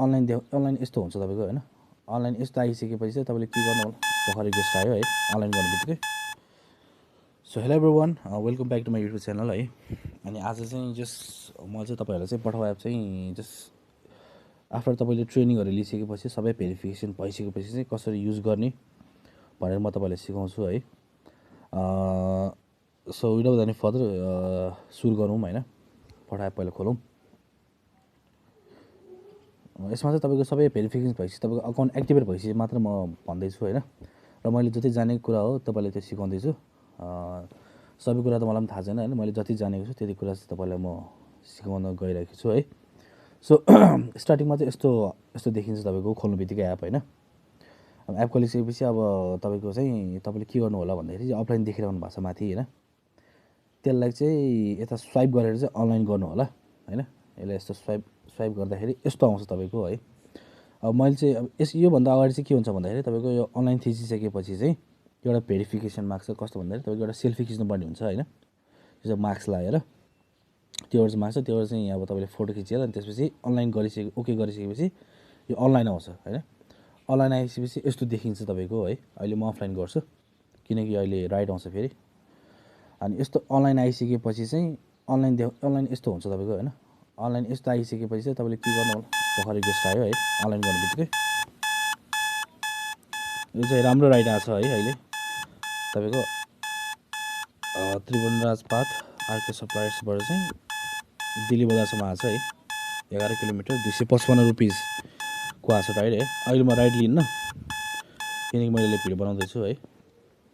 Online यस्तो हुन्छ तपाईको हैन अनलाइन यस्तो आइसकेपछि चाहिँ तपाईले के गर्नु होला भर्खरै गेस्ट आयो है अनलाइन गर्ने बित्तिकै so hello everyone welcome back to my YouTube channel है अनि आज चाहिँ जस्ट म चाहिँ तपाईहरुलाई चाहिँ पठाउ एप चाहिँ जस्ट आफ्टर तपाईले ट्रेनिङहरु लिइसकेपछि सबै भेरिफिकेसन भइसकेपछि चाहिँ कसरी युज गर्ने भनेर म तपाईलाई सिकाउँछु है सो विदाउट एनी फर्दर सुरु गरौँ हैन पठाउ एप पहिला खोलौँ यसमा चाहिँ तपाईको सबै भेरिफिकेसन भइसक्यो तपाईको अकाउन्ट एक्टिभेट भइसक्यो मात्र म भन्दै छु हैन र मैले जति जानेको कुरा हो तपाईलाई त्यो सिकाउँदै छु सबै कुरा त मलाई पनि थाहा छैन हैन मैले जति जानेको छु त्यति कुरा चाहिँ तपाईलाई म सिकाउन गइरहेको छु है सो स्टार्टिङमा चाहिँ यस्तो देखिन्छ तपाईको खोल्नु बित्तिकै एप हैन अब एप खोलिसकेपछि अब तपाईको चाहिँ तपाईले के गर्नु होला भन्दाखेरि अफलाइन देखिरहनु भएको छ माथि हैन त्यसलाई चाहिँ यता स्वाइप गरेर चाहिँ अनलाइन गर्नु होला हैन यसलाई यस्तो स्वाइप गर्दाखेरि यस्तो आउँछ तपाईको है अब मैले चाहिँ अब यो भन्दा अगाडि चाहिँ के हुन्छ भन्दाखेरि तपाईको यो अनलाइन थिचिसकेपछि चाहिँ एउटा भेरिफिकेसन माग्छ कस्तो भन्दाखेरि तपाईको एउटा सेल्फी खिच्नु पर्ने हुन्छ हैन यो चाहिँ मार्क्स लगाएर त्यो चाहिँ माग्छ त्यो चाहिँ अब तपाईले फोटो खिचेर अनि त्यसपछि अनलाइन गरिसके ओके गरिसकेपछि यो अनलाइन आउँछ हैन अनलाइन आइसकेपछि यस्तो देखिन्छ तपाईको है अहिले म अफलाइन गर्छु किनकि अहिले राइट आउँछ फेरि अनि यस्तो अनलाइन आइसकेपछि चाहिँ अनलाइन यस्तो हुन्छ तपाईको हैन अनलाइन यस्तो आइसकेपछि चाहिँ तपाईले के गर्नु होला भर्खरै गेस्ट आयो है अनलाइन गर्ने बित्तिकै यो चाहिँ राम्रो राइट आछ है अहिले तपाईको त्रिभुवनराज पाथ आरके सप्लायर्सबाट चाहिँ दिल्ली बजारसम्म आछ है 11 किलोमिटर 255 रुपैयाँ को आछ राइट है अहिले म राइट लिन्न किनकि मैले भिडियो बनाउँदै छु है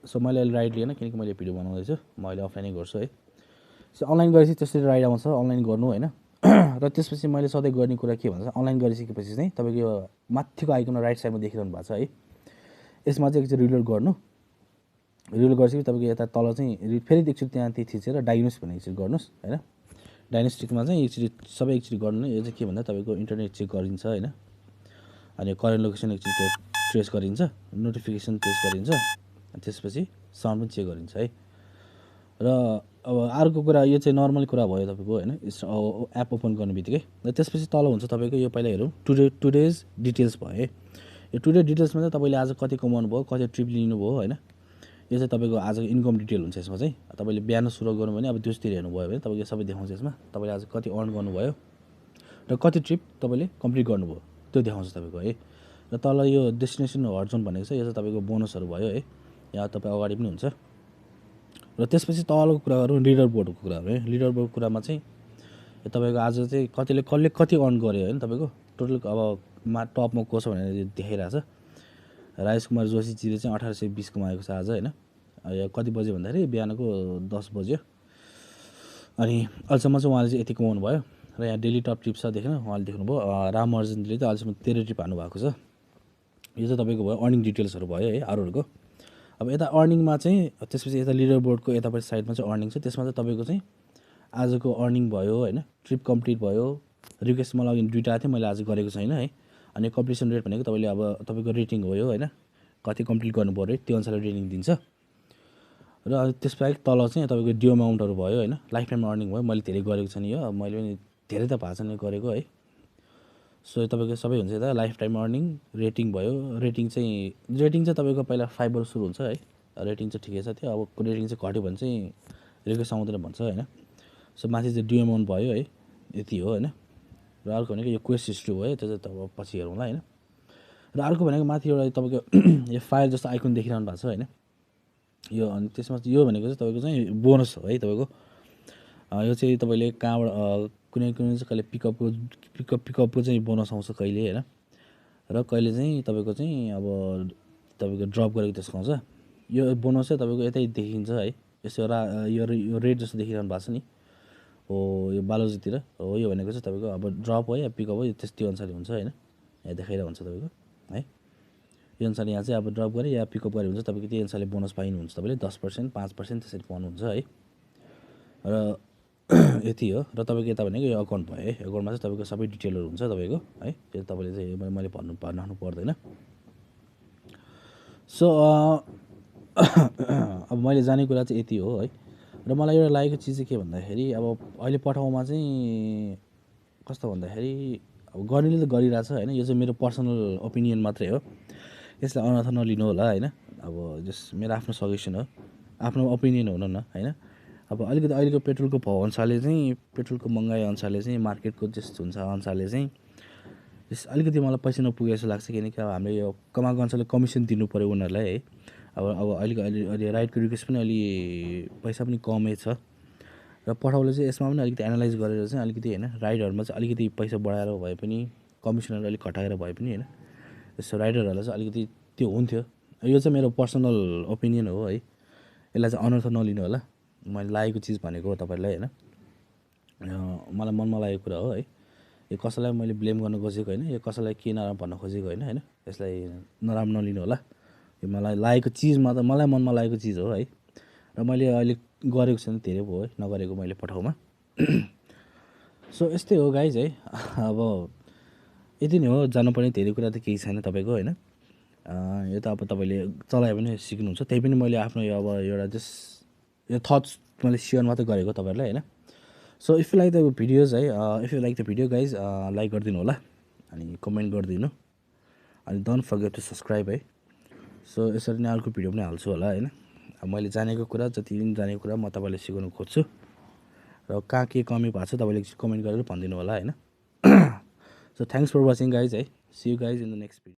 सो मैले अहिले राइट लिएन किनकि मैले भिडियो बनाउँदै छु म अहिले अफलाइनै गर्छु है सो अनलाइन गरेपछि त्यसरी राइट आउँछ अनलाइन गर्नु हैन र त्यसपछि मैले सधैँ गर्ने कुरा के भन्छ अनलाइन गरिसकेपछि चाहिँ तपाईको यो माथिको आइकन राइट साइडमा देखिरहनु भएको छ है यसमा चाहिँ एकचोटि रिलोड गर्नु रिलोड गरिसकेपछि तपाईको यता तल चाहिँ फेरि एकचोटि त्यहाँ थिचेर डायग्नोस भन्ने एकचोटि गर्नुस् हैन डायग्नोस्टिकमा चाहिँ एकचोटि सबै एकचोटि गर्नु यो चाहिँ के भन्दा तपाईको इन्टरनेट चेक गरिन्छ हैन अनि करेन्ट लोकेसन एकचोटि ट्रेस गरिन्छ नोटिफिकेसन ट्रेस गरिन्छ अनि त्यसपछि साउन्ड पनि चेक गरिन्छ है र अब अर्को कुरा यो चाहिँ नर्मल कुरा भयो तपाईको हैन एप ओपन गर्ने बित्तिकै र त्यसपछि तल हुन्छ तपाईको यो पहिला हेरौँ टुडेज डिटेल्स भयो है यो टुडे डिटेल्समा चाहिँ तपाईले आज कति कमाउनु भयो कति ट्रिप लिनु भयो हैन यो चाहिँ तपाईको आजको इन्कम डिटेल हुन्छ यसमा चाहिँ तपाईले बिहान सुरु गर्नु भने अब दिउँसतिर हेर्नु भयो भने तपाईले सबै देखाउँछ यसमा तपाईले आज कति अर्न गर्नुभयो र कति ट्रिप तपाईले कम्प्लिट गर्नुभयो त्यो देखाउँछ तपाईको है र तल यो डेस्टिनेसन हर्जन भनेको छ यो चाहिँ तपाईको बोनसहरु भयो है यहाँ तपाई अगाडि पनि हुन्छ र त्यसपछि तलको कुरा गरौँ लिडर बोर्डको कुरा है लिडर बोर्डको कुरामा चाहिँ तपाईको आज चाहिँ कसले कति अर्न गर्यो हैन तपाईको टोटल अब टपमा को छ भनेर देखाइरहेछ राजेश कुमार जोशीजीले चाहिँ 1820 कमाएको छ आज हैन यो कति बजे भन्दाखेरि बिहानको 10 बज्यो अनि अहिलेसम्म चाहिँ उहाँले चाहिँ यति कमाउनु भयो र यहाँ डेली टप टिप्स छ देख्नु उहाँले देख्नुभयो राम अर्जुनले चाहिँ अहिलेसम्म 13 ट्रिप हान्नु भएको छ यो चाहिँ तपाईको भयो अर्निङ डिटेल्सहरु भयो है अरूहरुको अब यता अर्निङमा चाहिँ त्यसपछि यता लिडर बोर्डको यतापट्टि साइडमा चाहिँ अर्निङ छ त्यसमा चाहिँ तपाईको चाहिँ आजको अर्निङ भयो हैन ट्रिप कम्प्लिट भयो रिक्वेस्टमा लगइन दुईटा थियो मैले आज गरेको छैन है अनि कम्प्लिसन रेट भनेको तपाईले अब तपाईको रेटिङ हो यो हैन कति कम्प्लिट गर्नु पर्यो त्यो अनुसारले रेटिङ दिन्छ र त्यसबाहेक तल चाहिँ तपाईको ड्यू अमाउन्टहरु भयो हैन लाइफ टाइम अर्निङ भयो मैले धेरै गरेको छैन यो मैले पनि धेरै त भएको छैन गरेको है सो तपाईको सबै हुन्छ यता लाइफ टाइम अर्निङ रेटिङ भयो रेटिङ चाहिँ तपाईको पहिला 5 बाट सुरु हुन्छ है रेटिङ चाहिँ ठिकै छ त्यो अब रेटिङ चाहिँ घट्यो भने चाहिँ रिक्वेस्ट आउँदैन भन्छ हैन सो माथि चाहिँ ड्यू अमाउन्ट भयो है यति हो हैन र अर्को भनेको यो क्वेस्ट हिस्ट्री भयो त्यो चाहिँ तपाईँ पछि हेरौँला हैन र अर्को भनेको माथि एउटा तपाईको यो फायर जस्तो आइकन देखिरहनु भएको छ हैन यो अनि त्यसमा यो भनेको चाहिँ तपाईको चाहिँ बोनस हो है तपाईको यो चाहिँ तपाईले कहाँबाट कुनै चाहिँ कहिले पिकअपको चाहिँ बोनस आउँछ कहिले हैन र कहिले चाहिँ तपाईको चाहिँ अब तपाईको ड्रप गरेको त्यसको आउँछ यो बोनस चाहिँ तपाईको यतै देखिन्छ है यसो यो रेड जस्तो देखिरहनु भएको छ नि हो यो बालोजीतिर हो यो भनेको चाहिँ तपाईको अब ड्रप हो या पिकअप हो त्यस्तै अनुसार हुन्छ हैन यहाँ देखाइरहेको हुन्छ तपाईको है यो अनुसार यहाँ चाहिँ अब ड्रप गरे या पिकअप गरे हुन्छ तपाईको त्यही अनुसारले बोनस पाइनुहुन्छ तपाईले 10% 5% त्यसरी पाउनुहुन्छ है र यति हो र तपाईको यता भनेको यो अकाउन्ट भयो है अकाउन्टमा चाहिँ तपाईको सबै डिटेलहरु हुन्छ तपाईको है त्यो तपाईले चाहिँ मैले भन्नु पर्दैन सो अब मैले जानेको कुरा चाहिँ यति हो है र मलाई एउटा लागेको चिज चाहिँ के भन्दाखेरि अब अहिले पठाउमा चाहिँ कस्तो भन्दाखेरि अब गर्नेले त गरिरहेछ होइन, यो चाहिँ मेरो पर्सनल ओपिनियन मात्रै हो, यसलाई अनर्थ नलिनु होला होइन। अब जस्ट मेरो आफ्नो सजेसन हो, आफ्नो ओपिनियन हुनु न होइन। अब अलिकति अहिलेको पेट्रोलको भाउ अनुसारले चाहिँ, पेट्रोलको महँगाइ अनुसारले चाहिँ, मार्केटको जस्तो हुन्छ अनुसारले चाहिँ अलिकति मलाई पैसा नपुगे जस्तो लाग्छ, किनकि अब हामीले यो कमाएको अनुसारले कमिसन दिनु पऱ्यो उनीहरूलाई है। अब अहिले राइडको रिक्वेस्ट पनि अलि पैसा पनि कमै छ, र पठाउले चाहिँ यसमा पनि अलिकति एनालाइज गरेर चाहिँ अलिकति होइन, राइडहरूमा चाहिँ अलिकति पैसा बढाएर भए पनि, कमिसनहरू अलिक घटाएर भए पनि होइन, यस्तो राइडरहरूलाई चाहिँ अलिकति त्यो हुन्थ्यो। यो चाहिँ मेरो पर्सनल ओपिनियन हो है, यसलाई चाहिँ अनर्थ नलिनु होला। मैले लागेको चिज भनेको हो तपाईँहरूलाई होइन, मलाई मनमा लागेको कुरा हो है। यो कसैलाई मैले ब्लेम गर्न खोजेको होइन, यो कसैलाई के नराम्रो भन्न खोजेको होइन, यसलाई नराम्रो नलिनु होला। यो मलाई लागेको चिजमा त मलाई मनमा लागेको चिज हो है, र मैले अहिले गरेको छैन, धेरै भयो है नगरेको मैले पठाउमा। सो यस्तै हो गाइज है। अब यति नै हो, जानुपर्ने धेरै कुरा त केही छैन तपाईँको होइन। यो त अब तपाईँले चलायो भने सिक्नुहुन्छ, त्यही पनि मैले आफ्नो यो अब एउटा जस्ट यो थट्स मैले सेयर मात्रै गरेको तपाईँहरूलाई होइन। So if you like the videos है, if you like the video guys, like गरिदिनु होला अनि कमेन्ट गरिदिनु, अनि डोन्ट फर्गेट टु सब्सक्राइब है। सो यसरी नै अर्को भिडियो पनि हाल्छु होला होइन। अब मैले जानेको कुरा, जति पनि जानेको कुरा म तपाईँलाई सिकाउनु खोज्छु, र कहाँ के कमी भएको छ तपाईँले कमेन्ट गरेर भनिदिनु होला होइन। So thanks for watching guys है, see you guys in the next video.